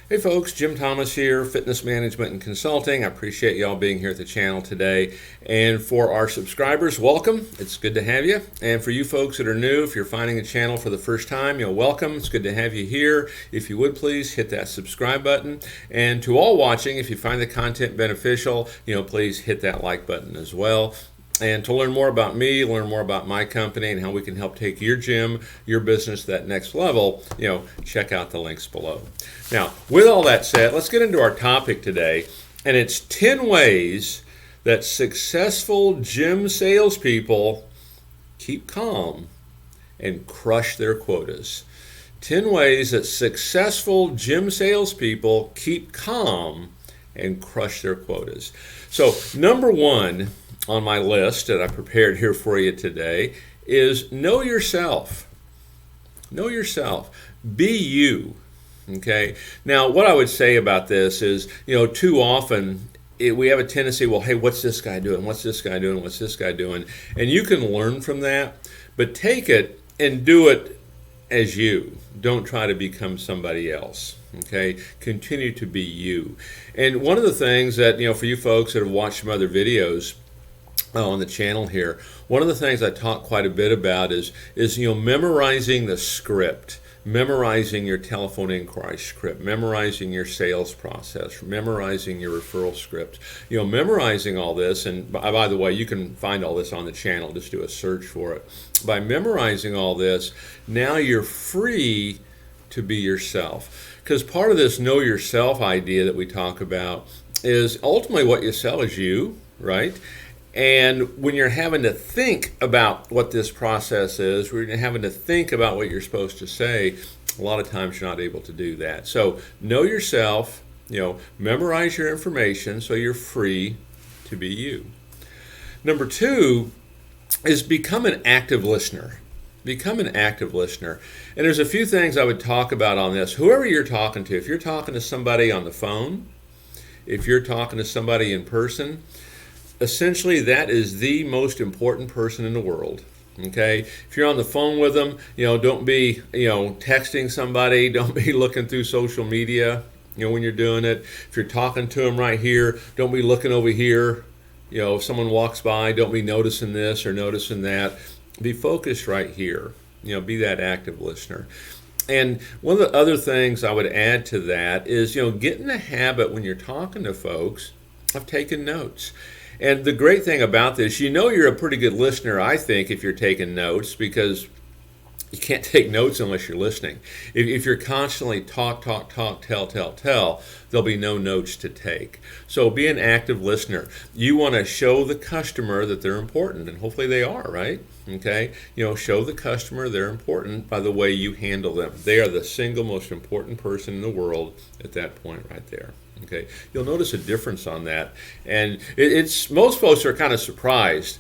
Hey folks, Jim Thomas here, Fitness Management and Consulting. I appreciate y'all being here at the channel today. And for our subscribers, welcome. It's good to have you. And for you folks that are new, if you're finding the channel for the first time, welcome. It's good to have you here. If you would please hit that subscribe button. And to all watching, if you find the content beneficial, please hit that like button as well. And to learn more about me, learn more about my company and how we can help take your gym, your business to that next level, check out the links below. Now, with all that said, let's get into our topic today, and it's 10 ways that successful gym salespeople keep calm and crush their quotas. 10 ways that successful gym salespeople keep calm and crush their quotas. So, number one on my list that I prepared here for you today is know yourself. Know yourself. Be you. Okay. Now, what I would say about this is, too often we have a tendency, well, hey, what's this guy doing? What's this guy doing? What's this guy doing? And you can learn from that, but take it and do it as you. Don't try to become somebody else. Okay. Continue to be you. And one of the things that, for you folks that have watched some other videos on the channel here, one of the things I talk quite a bit about is memorizing the script, memorizing your telephone inquiry script, memorizing your sales process, memorizing your referral script, memorizing all this. And by the way, you can find all this on the channel. Just do a search for it. By memorizing all this, now you're free to be yourself. Because part of this know yourself idea that we talk about is ultimately what you sell is you, right? And when you're having to think about what this process is, when you're having to think about what you're supposed to say, a lot of times you're not able to do that. So know yourself, memorize your information so you're free to be you. Number two is become an active listener. Become an active listener. And there's a few things I would talk about on this. Whoever you're talking to, if you're talking to somebody on the phone, if you're talking to somebody in person, essentially, that is the most important person in the world. Okay, if you're on the phone with them, don't be, texting somebody. Don't be looking through social media, when you're doing it. If you're talking to them right here, don't be looking over here. If someone walks by, don't be noticing this or noticing that. Be focused right here. Be that active listener. And one of the other things I would add to that is, get in the habit when you're talking to folks of taking notes. And the great thing about this, you're a pretty good listener, I think, if you're taking notes, because you can't take notes unless you're listening. If you're constantly talk, tell, there'll be no notes to take. So be an active listener. You want to show the customer that they're important, and hopefully they are, right? Okay? Show the customer they're important by the way you handle them. They are the single most important person in the world at that point right there. Okay, you'll notice a difference on that, and it's most folks are kind of surprised,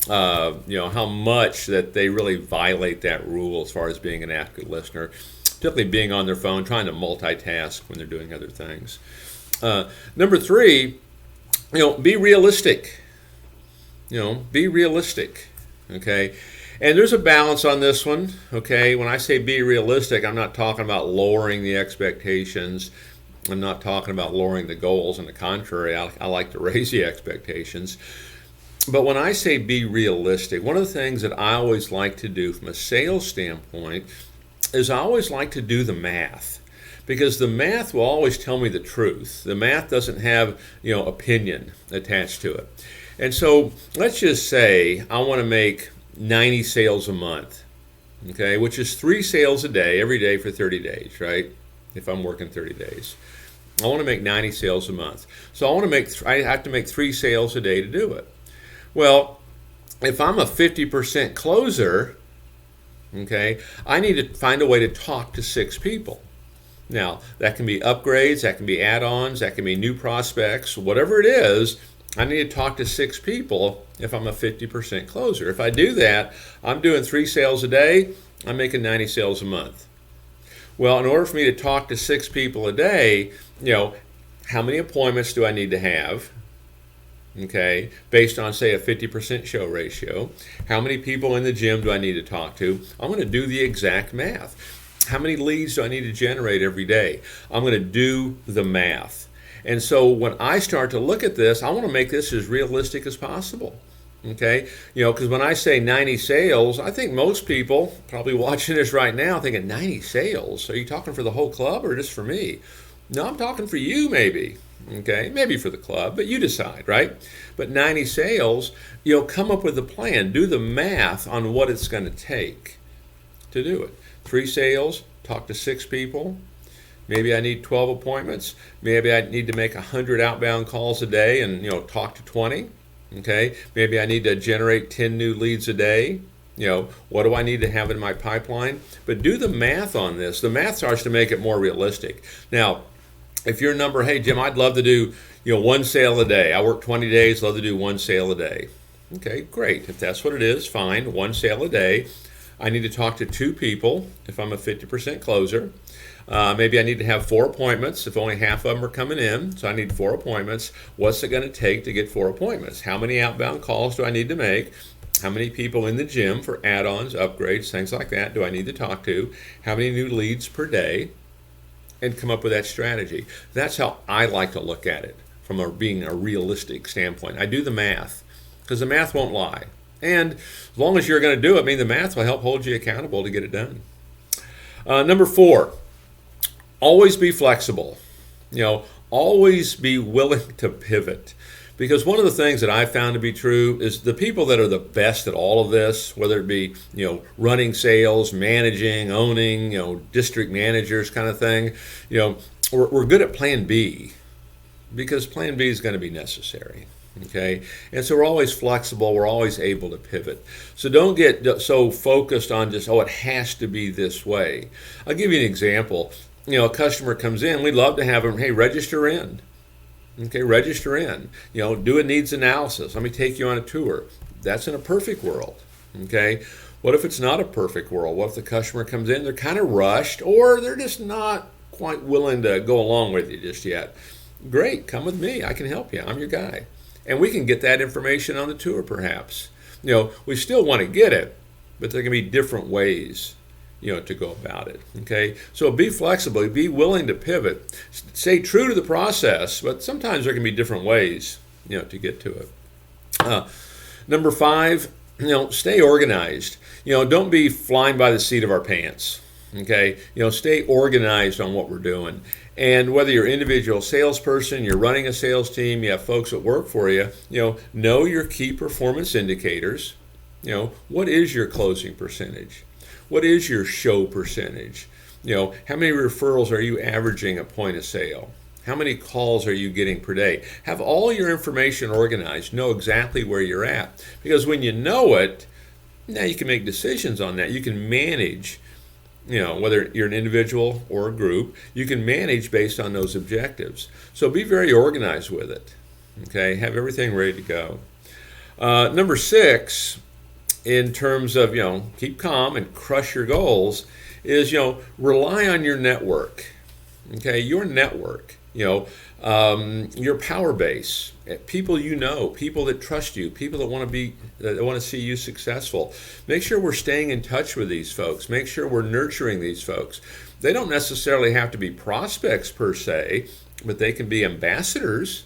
how much that they really violate that rule as far as being an active listener, particularly being on their phone, trying to multitask when they're doing other things. Number three, be realistic. Be realistic. Okay. And there's a balance on this one. Okay. When I say be realistic, I'm not talking about lowering the expectations. I'm not talking about lowering the goals. On the contrary, I like to raise the expectations. But when I say be realistic, one of the things that I always like to do from a sales standpoint is I always like to do the math. Because the math will always tell me the truth. The math doesn't have, opinion attached to it. And so let's just say I want to make 90 sales a month, okay, which is 3 sales a day, every day for 30 days, right? If I'm working 30 days. I want to make 90 sales a month. So I have to make 3 sales a day to do it. Well, if I'm a 50% closer, okay, I need to find a way to talk to 6 people. Now, that can be upgrades, that can be add-ons, that can be new prospects, whatever it is, I need to talk to 6 people if I'm a 50% closer. If I do that, I'm doing 3 sales a day, I'm making 90 sales a month. Well, in order for me to talk to 6 people a day, how many appointments do I need to have? Okay, based on, say, a 50% show ratio. How many people in the gym do I need to talk to? I'm going to do the exact math. How many leads do I need to generate every day? I'm going to do the math. And so when I start to look at this, I want to make this as realistic as possible. Okay, because when I say 90 sales, I think most people probably watching this right now thinking 90 sales. Are you talking for the whole club or just for me? No, I'm talking for you maybe. Okay, maybe for the club, but you decide, right? But 90 sales, come up with a plan. Do the math on what it's going to take to do it. 3 sales, talk to 6 people. Maybe I need 12 appointments. Maybe I need to make 100 outbound calls a day and talk to 20. Okay, maybe I need to generate 10 new leads a day. What do I need to have in my pipeline? But do the math on this. The math starts to make it more realistic. Now, if your number, hey Jim, I'd love to do 1 sale a day. I work 20 days, love to do 1 sale a day. Okay, great. If that's what it is, fine. 1 sale a day. I need to talk to 2 people if I'm a 50% closer. Maybe I need to have 4 appointments if only half of them are coming in. So I need 4 appointments. What's it going to take to get 4 appointments? How many outbound calls do I need to make? How many people in the gym for add-ons, upgrades, things like that do I need to talk to? How many new leads per day? And come up with that strategy. That's how I like to look at it from being a realistic standpoint. I do the math because the math won't lie. And as long as you're going to do it, the math will help hold you accountable to get it done. Number 4. Always be flexible. Always be willing to pivot. Because one of the things that I've found to be true is the people that are the best at all of this, whether it be, running sales, managing, owning, district managers kind of thing, we're good at plan B because plan B is going to be necessary. Okay, and so we're always flexible. We're always able to pivot. So don't get so focused on just, it has to be this way. I'll give you an example. A customer comes in, we'd love to have them, hey, register in. Okay, register in. Do a needs analysis. Let me take you on a tour. That's in a perfect world. Okay, what if it's not a perfect world? What if the customer comes in, they're kind of rushed, or they're just not quite willing to go along with you just yet? Great, come with me. I can help you. I'm your guy. And we can get that information on the tour perhaps. We still want to get it, but there can be different ways to go about it. Okay, so be flexible, be willing to pivot, stay true to the process, but sometimes there can be different ways to get to it. Number 5, stay organized. Don't be flying by the seat of our pants. Okay, stay organized on what we're doing. And whether you're an individual salesperson, you're running a sales team, you have folks that work for you, know your key performance indicators. What is your closing percentage? What is your show percentage? How many referrals are you averaging at point of sale? How many calls are you getting per day? Have all your information organized. Know exactly where you're at. Because when you know it, now you can make decisions on that. You can manage, whether you're an individual or a group, you can manage based on those objectives. So be very organized with it. Okay, have everything ready to go. Number 6, in terms of, keep calm and crush your goals, is, rely on your network. Okay, your network, your power base, people people that trust you, people that want to see you successful. Make sure we're staying in touch with these folks. Make sure we're nurturing these folks. They don't necessarily have to be prospects per se, but they can be ambassadors,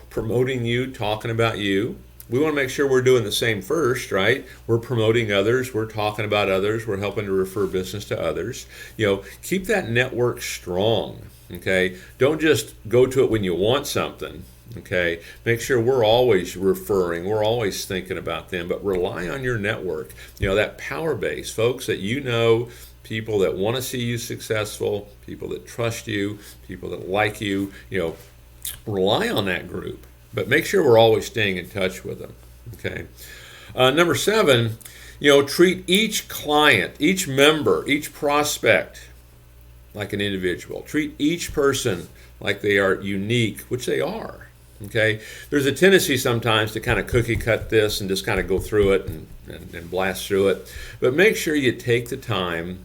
promoting you, talking about you. We want to make sure we're doing the same first, right? We're promoting others, we're talking about others, we're helping to refer business to others. Keep that network strong, okay? Don't just go to it when you want something, okay? Make sure we're always referring, we're always thinking about them, but rely on your network. That power base, folks that people that want to see you successful, people that trust you, people that like you, rely on that group. But make sure we're always staying in touch with them. Okay. Number 7, treat each client, each member, each prospect like an individual. Treat each person like they are unique, which they are. Okay. There's a tendency sometimes to kind of cookie cut this and just kind of go through it and blast through it. But make sure you take the time,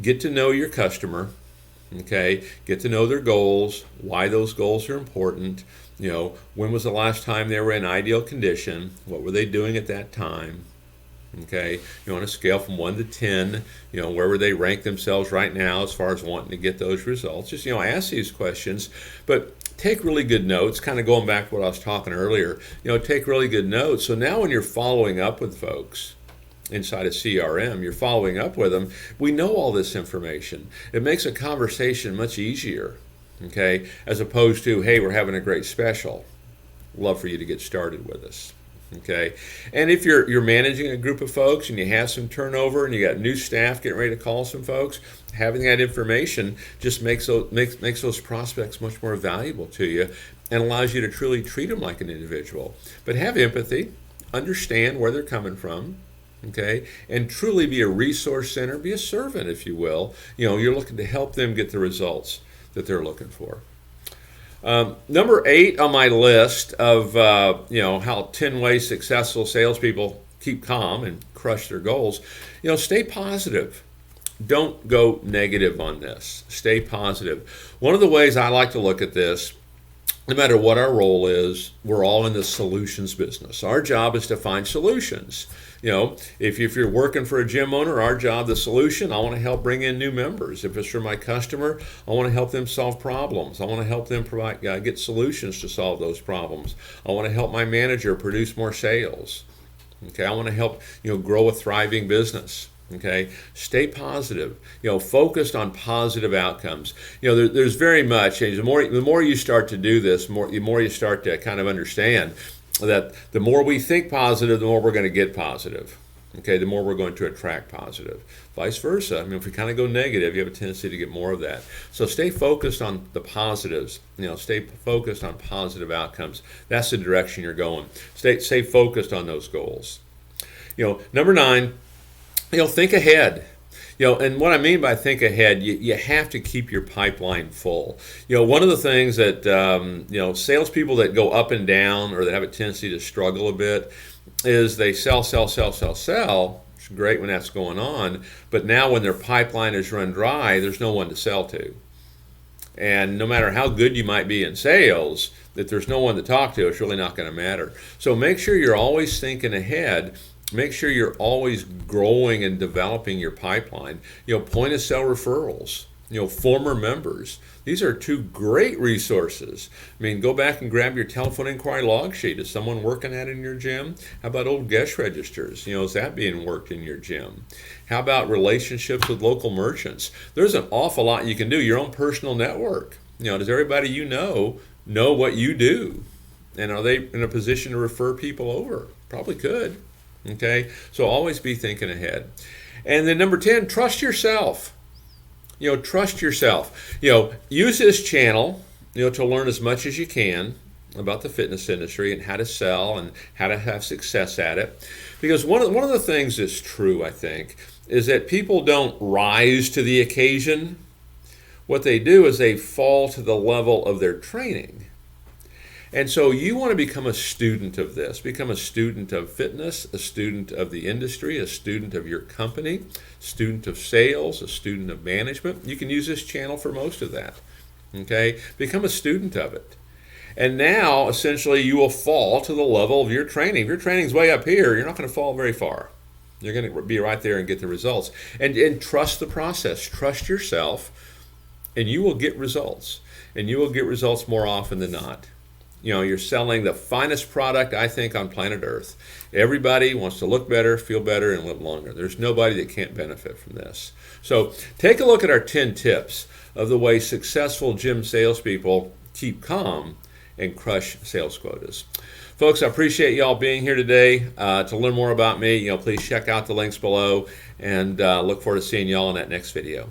get to know your customer. Okay. Get to know their goals, why those goals are important. When was the last time they were in ideal condition? What were they doing at that time? Okay, on a scale from 1 to 10, where would they rank themselves right now as far as wanting to get those results? Just, ask these questions, but take really good notes, kind of going back to what I was talking earlier. Take really good notes. So now when you're following up with folks inside of CRM, you're following up with them, we know all this information. It makes a conversation much easier, okay, as opposed to, hey, we're having a great special. Love for you to get started with us. Okay, and if you're managing a group of folks and you have some turnover and you got new staff getting ready to call some folks, having that information just makes those prospects much more valuable to you and allows you to truly treat them like an individual. But have empathy, understand where they're coming from, okay, and truly be a resource center, be a servant, if you will. You're looking to help them get the results that they're looking for. Number 8 on my list of how 10 ways successful salespeople keep calm and crush their goals. Stay positive. Don't go negative on this. Stay positive. One of the ways I like to look at this, no matter what our role is, we're all in the solutions business. Our job is to find solutions. If you're working for a gym owner, our job, the solution, I want to help bring in new members. If it's for my customer, I want to help them solve problems. I want to help them get solutions to solve those problems. I want to help my manager produce more sales. Okay, I want to help grow a thriving business. Okay, stay positive. Focused on positive outcomes. There's very much. The more you start to do this, the more you start to kind of understand that the more we think positive, the more we're going to get positive. Okay, the more we're going to attract positive. Vice versa. If we kind of go negative, you have a tendency to get more of that. So stay focused on the positives. Stay focused on positive outcomes. That's the direction you're going. Stay focused on those goals. Number 9. Think ahead. And what I mean by think ahead, you have to keep your pipeline full. One of the things that, salespeople that go up and down or that have a tendency to struggle a bit is they sell. It's great when that's going on, but now when their pipeline is run dry, there's no one to sell to. And no matter how good you might be in sales, if there's no one to talk to, it's really not going to matter. So make sure you're always thinking ahead. Make sure you're always growing and developing your pipeline. Point of sale referrals, former members. These are 2 great resources. Go back and grab your telephone inquiry log sheet. Is someone working that in your gym? How about old guest registers? Is that being worked in your gym? How about relationships with local merchants? There's an awful lot you can do. Your own personal network. Does everybody know what you do? And are they in a position to refer people over? Probably could. Okay, so always be thinking ahead. And then number 10, trust yourself. Trust yourself. Use this channel, to learn as much as you can about the fitness industry and how to sell and how to have success at it. Because one of the things that's true, I think, is that people don't rise to the occasion. What they do is they fall to the level of their training. And so you want to become a student of this, become a student of fitness, a student of the industry, a student of your company, student of sales, a student of management. You can use this channel for most of that. Okay? Become a student of it. And now, essentially, you will fall to the level of your training. If your training's way up here, you're not going to fall very far. You're going to be right there and get the results. And trust the process. Trust yourself, and you will get results. And you will get results more often than not. You're selling the finest product, I think, on planet Earth. Everybody wants to look better, feel better, and live longer. There's nobody that can't benefit from this. So take a look at our 10 tips of the way successful gym salespeople keep calm and crush sales quotas. Folks, I appreciate y'all being here today. To learn more about me, please check out the links below, and look forward to seeing y'all in that next video.